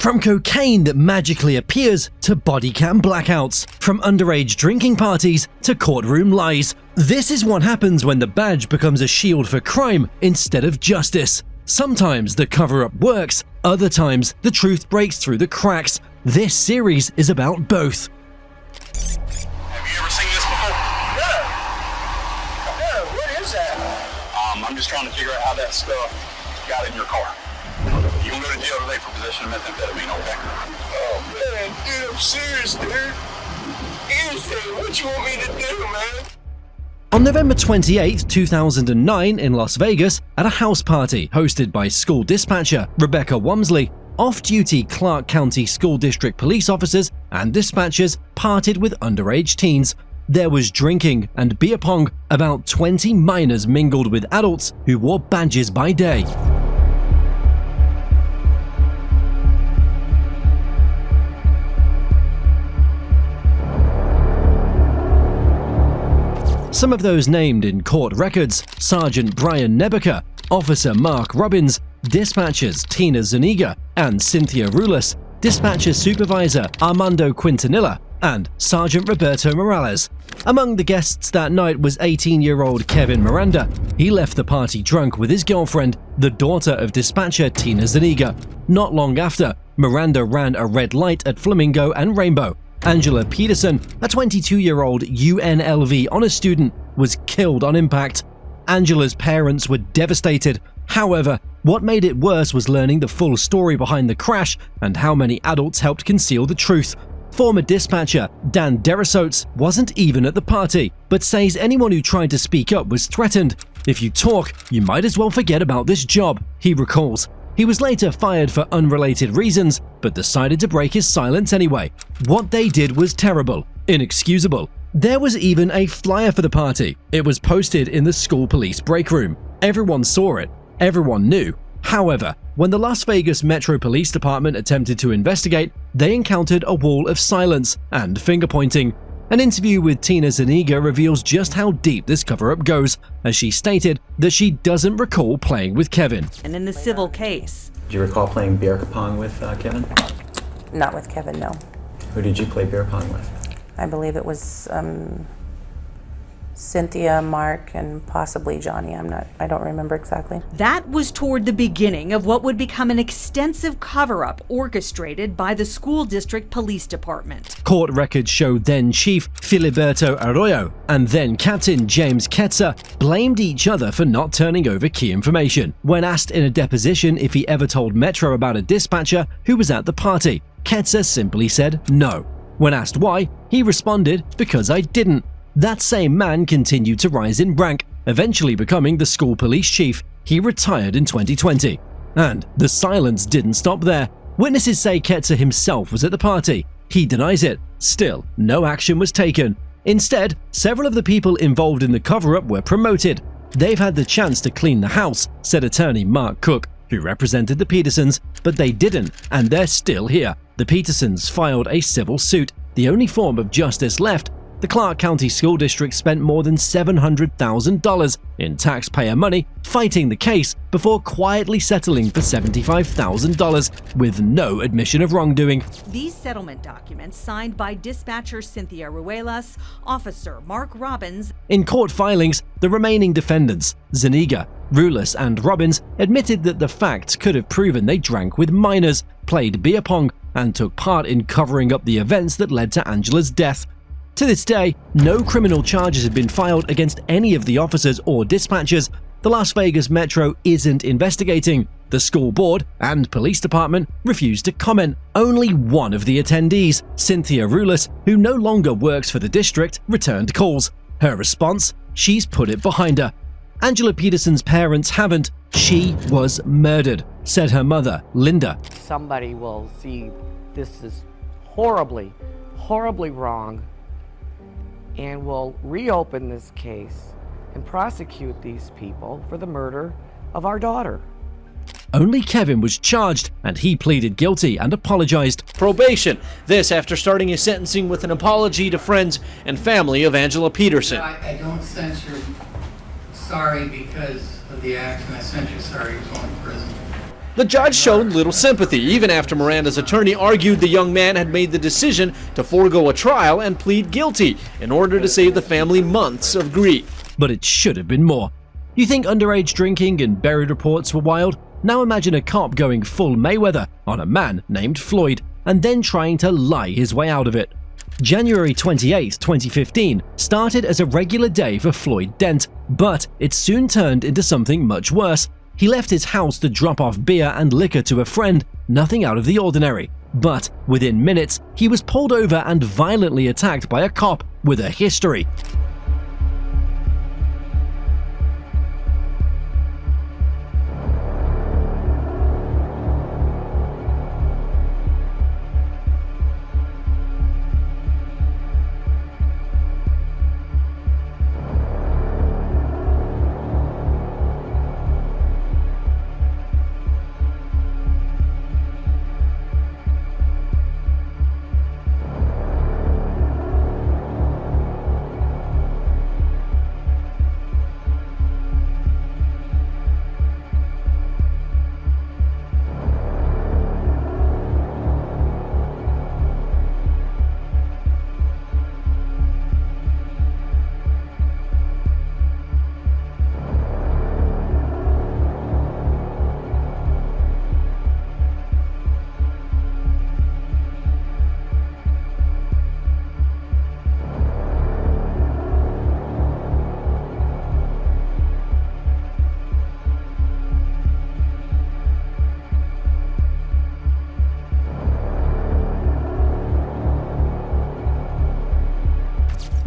From cocaine that magically appears to body cam blackouts, from underage drinking parties to courtroom lies. This is what happens when the badge becomes a shield for crime instead of justice. Sometimes the cover-up works, other times the truth breaks through the cracks. This series is about both. Have you ever seen this before? No, what is that? I'm just trying to figure out how that stuff got in your car. You can go to jail today for possession of methamphetamine, okay? Oh man, dude, I'm serious, dude. Anything, what you want me to do, man? On November 28, 2009 in Las Vegas, at a house party hosted by school dispatcher Rebecca Wamsley, off-duty Clark County School District police officers and dispatchers partied with underage teens. There was drinking and beer pong. About 20 minors mingled with adults who wore badges by day. Some of those named in court records: Sergeant Brian Nebeker, Officer Mark Robbins, dispatchers Tina Zuniga and Cynthia Rulis, dispatcher supervisor Armando Quintanilla, and Sergeant Roberto Morales. Among the guests that night was 18-year-old Kevin Miranda. He left the party drunk with his girlfriend, the daughter of dispatcher Tina Zuniga. Not long after, Miranda ran a red light at Flamingo and Rainbow. Angela Peterson, a 22-year-old UNLV honors student, was killed on impact. Angela's parents were devastated. However, what made it worse was learning the full story behind the crash and how many adults helped conceal the truth. Former dispatcher Dan Derasotes wasn't even at the party, but says anyone who tried to speak up was threatened. "If you talk, you might as well forget about this job," he recalls. He was later fired for unrelated reasons, but decided to break his silence anyway. What they did was terrible, inexcusable. There was even a flyer for the party. It was posted in the school police break room. Everyone saw it. Everyone knew. However, when the Las Vegas Metro Police Department attempted to investigate, they encountered a wall of silence and finger-pointing. An interview with Tina Zuniga reveals just how deep this cover-up goes, as she stated that she doesn't recall playing with Kevin. And in the civil case, Do you recall playing beer pong with Kevin? Not with Kevin, no. Who did you play beer pong with? I believe it was Cynthia, Mark, and possibly Johnny. I don't remember exactly. that was toward the beginning of what would become an extensive cover-up orchestrated by the school district police department. Court records show then Chief Filiberto Arroyo and then Captain James Ketzer blamed each other for not turning over key information. When asked in a deposition if he ever told Metro about a dispatcher who was at the party, Ketzer simply said no. When asked why, he responded, "Because I didn't." That same man continued to rise in rank, eventually becoming the school police chief. He retired in 2020. And the silence didn't stop there. Witnesses say Ketzer himself was at the party. He denies it. Still, no action was taken. Instead, several of the people involved in the cover-up were promoted. They've had the chance to clean the house, said attorney Mark Cook, who represented the Petersons, but they didn't, and they're still here. The Petersons filed a civil suit, the only form of justice left. The Clark County School District spent more than $700,000 in taxpayer money fighting the case before quietly settling for $75,000 with no admission of wrongdoing. These settlement documents, signed by dispatcher Cynthia Ruelas, Officer Mark Robbins. In court filings, the remaining defendants, Zuniga, Rulis, and Robbins, admitted that the facts could have proven they drank with minors, played beer pong, and took part in covering up the events that led to Angela's death. To this day, no criminal charges have been filed against any of the officers or dispatchers. The Las Vegas Metro isn't investigating. The school board and police department refused to comment. Only one of the attendees, Cynthia Rulis, who no longer works for the district, returned calls. Her response? She's put it behind her. Angela Peterson's parents haven't. She was murdered, said her mother, Linda. Somebody will see this is horribly, horribly wrong and will reopen this case and prosecute these people for the murder of our daughter. Only Kevin was charged, and he pleaded guilty and apologized. Probation. This after starting his sentencing with an apology to friends and family of Angela Peterson. I don't sense you're sorry because of the accident. I sense you're sorry you're going to prison. The judge showed little sympathy, even after Miranda's attorney argued the young man had made the decision to forego a trial and plead guilty in order to save the family months of grief. But it should have been more. You think underage drinking and buried reports were wild? Now imagine a cop going full Mayweather on a man named Floyd and then trying to lie his way out of it. January 28, 2015 started as a regular day for Floyd Dent, but it soon turned into something much worse. He left his house to drop off beer and liquor to a friend, nothing out of the ordinary. But within minutes, he was pulled over and violently attacked by a cop with a history.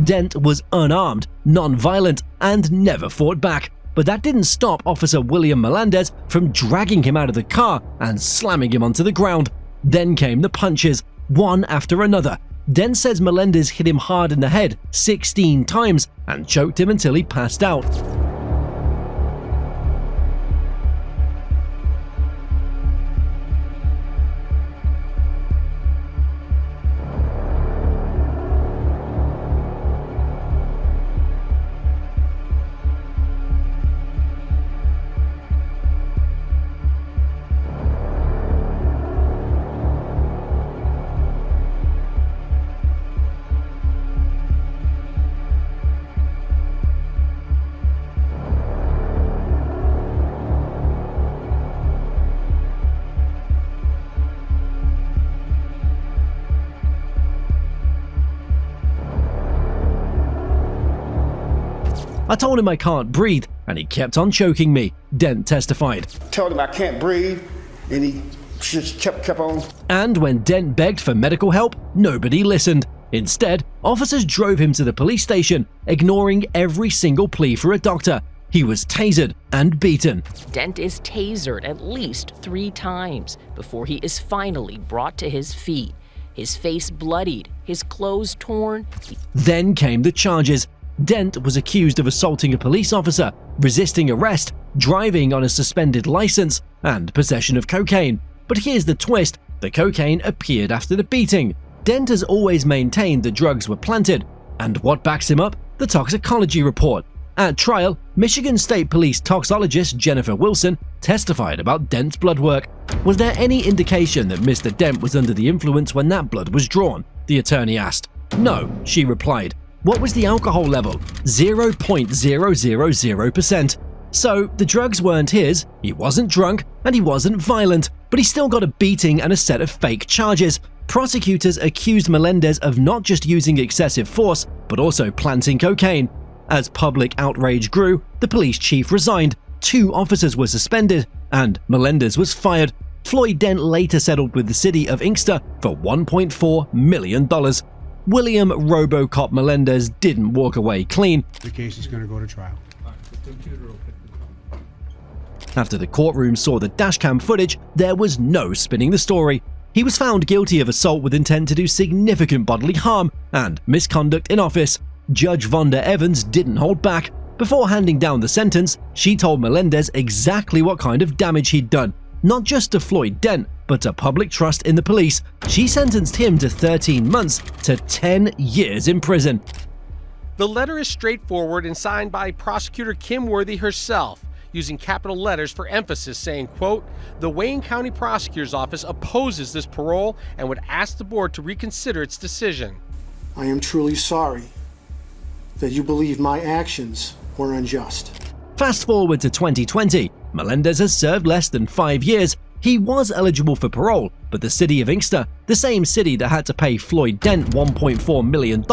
Dent was unarmed, non-violent, and never fought back. But that didn't stop Officer William Melendez from dragging him out of the car and slamming him onto the ground. Then came the punches, one after another. Dent says Melendez hit him hard in the head 16 times and choked him until he passed out. I told him I can't breathe, and he kept on choking me, Dent testified. Told him I can't breathe, and he just kept on. And when Dent begged for medical help, nobody listened. Instead, officers drove him to the police station, ignoring every single plea for a doctor. He was tasered and beaten. Dent is tasered at least 3 times before he is finally brought to his feet. His face bloodied, his clothes torn. Then came the charges. Dent was accused of assaulting a police officer, resisting arrest, driving on a suspended license, and possession of cocaine. But here's the twist: the cocaine appeared after the beating. Dent has always maintained the drugs were planted. And what backs him up? The toxicology report. At trial, Michigan State Police toxologist Jennifer Wilson testified about Dent's blood work. Was there any indication that Mr. Dent was under the influence when that blood was drawn? The attorney asked. No, she replied. What was the alcohol level? 0.000%. So the drugs weren't his, he wasn't drunk, and he wasn't violent, but he still got a beating and a set of fake charges. Prosecutors accused Melendez of not just using excessive force, but also planting cocaine. As public outrage grew, the police chief resigned, 2 officers were suspended, and Melendez was fired. Floyd Dent later settled with the city of Inkster for $1.4 million. William RoboCop Melendez didn't walk away clean. The case is going to go to trial. After the courtroom saw the dashcam footage, there was no spinning the story. He was found guilty of assault with intent to do significant bodily harm and misconduct in office. Judge Vonda Evans didn't hold back. Before handing down the sentence, she told Melendez exactly what kind of damage he'd done, not just to Floyd Dent, but to public trust in the police. She sentenced him to 13 months to 10 years in prison. The letter is straightforward and signed by Prosecutor Kim Worthy herself. using capital letters for emphasis, saying, quote, "The Wayne County Prosecutor's Office opposes this parole and would ask the board to reconsider its decision." I am truly sorry that you believe my actions were unjust. Fast forward to 2020, Melendez has served less than 5 years. He was eligible for parole, but the city of Inkster, the same city that had to pay Floyd Dent $1.4 million,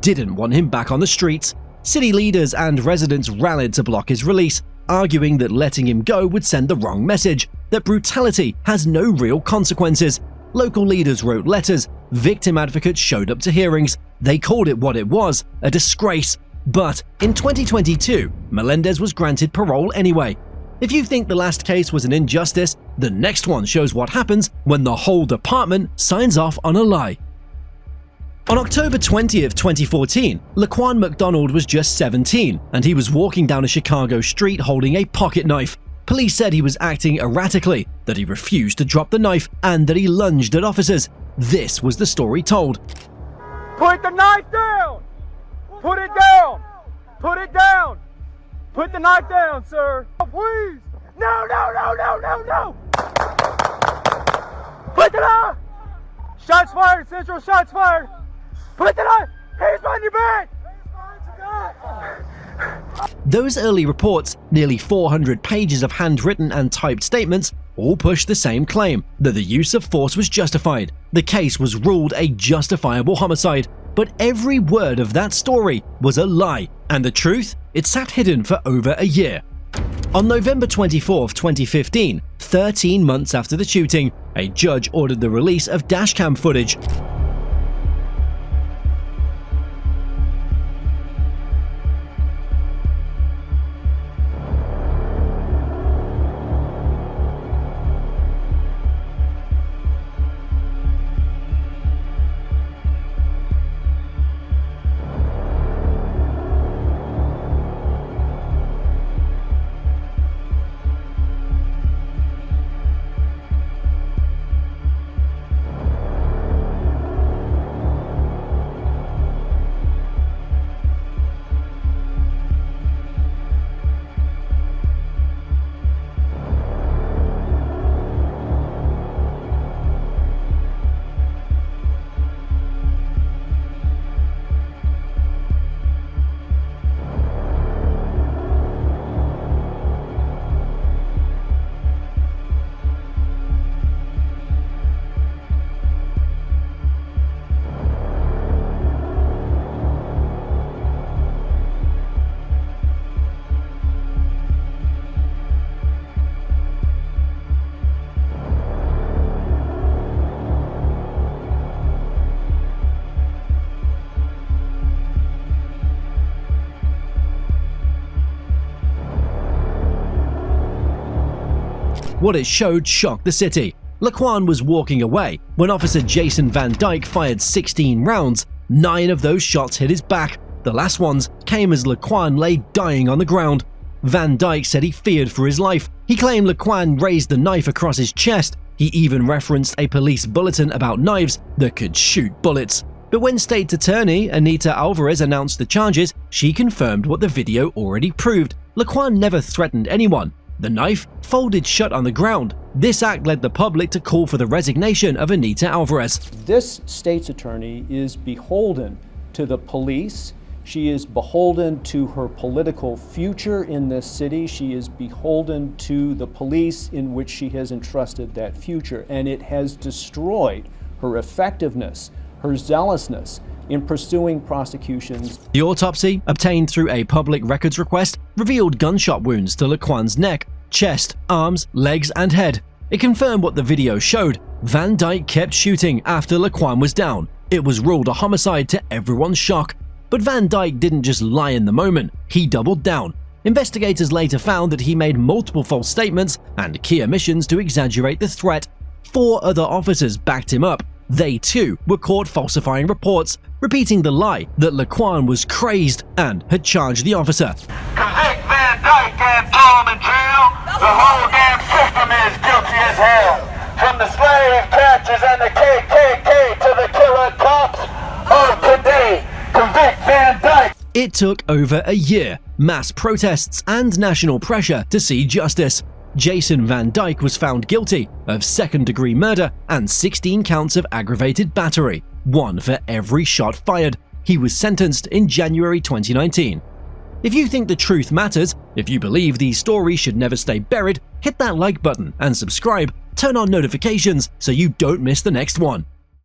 didn't want him back on the streets. City leaders and residents rallied to block his release, arguing that letting him go would send the wrong message, that brutality has no real consequences. Local leaders wrote letters, victim advocates showed up to hearings. They called it what it was, a disgrace. But in 2022, Melendez was granted parole anyway. If you think the last case was an injustice, the next one shows what happens when the whole department signs off on a lie. On October 20th, 2014, Laquan McDonald was just 17, and he was walking down a Chicago street holding a pocket knife. Police said he was acting erratically, that he refused to drop the knife, and that he lunged at officers. This was the story told. "Put the knife down! Put it down! Put it down! Put the knife down, sir! Please! No, no, no, no, no, no! Put the knife! Shots fired, Central, shots fired! Put the knife! Hands behind your back! Those early reports, nearly 400 pages of handwritten and typed statements, all pushed the same claim, that the use of force was justified. The case was ruled a justifiable homicide, but every word of that story was a lie, and the truth, it sat hidden for over a year. On November 24, 2015, 13 months after the shooting, a judge ordered the release of dashcam footage. What it showed shocked the city. Laquan was walking away when Officer Jason Van Dyke fired 16 rounds. 9 of those shots hit his back. The last ones came as Laquan lay dying on the ground. Van Dyke said he feared for his life. He claimed Laquan raised the knife across his chest. He even referenced a police bulletin about knives that could shoot bullets. But when State Attorney Anita Alvarez announced the charges, she confirmed what the video already proved. Laquan never threatened anyone. The knife folded shut on the ground. This act led the public to call for the resignation of Anita Alvarez. This state's attorney is beholden to the police. She is beholden to her political future in this city. She is beholden to the police in which she has entrusted that future. And it has destroyed her effectiveness, her zealousness in pursuing prosecutions. The autopsy, obtained through a public records request, revealed gunshot wounds to Laquan's neck, chest, arms, legs, and head. It confirmed what the video showed. Van Dyke kept shooting after Laquan was down. It was ruled a homicide to everyone's shock. But Van Dyke didn't just lie in the moment, he doubled down. Investigators later found that he made multiple false statements and key omissions to exaggerate the threat. 4 other officers backed him up. They too were caught falsifying reports, repeating the lie that Laquan was crazed and had charged the officer. Convict Van Dyke and throw him in jail. The whole damn system is guilty as hell. From the slave catchers and the KKK to the killer cops of today. Convict Van Dyke. It took over a year, mass protests, and national pressure to see justice. Jason Van Dyke was found guilty of second-degree murder and 16 counts of aggravated battery, one for every shot fired. He was sentenced in January 2019. If you think the truth matters, if you believe these stories should never stay buried, hit that like button and subscribe. Turn on notifications so you don't miss the next one.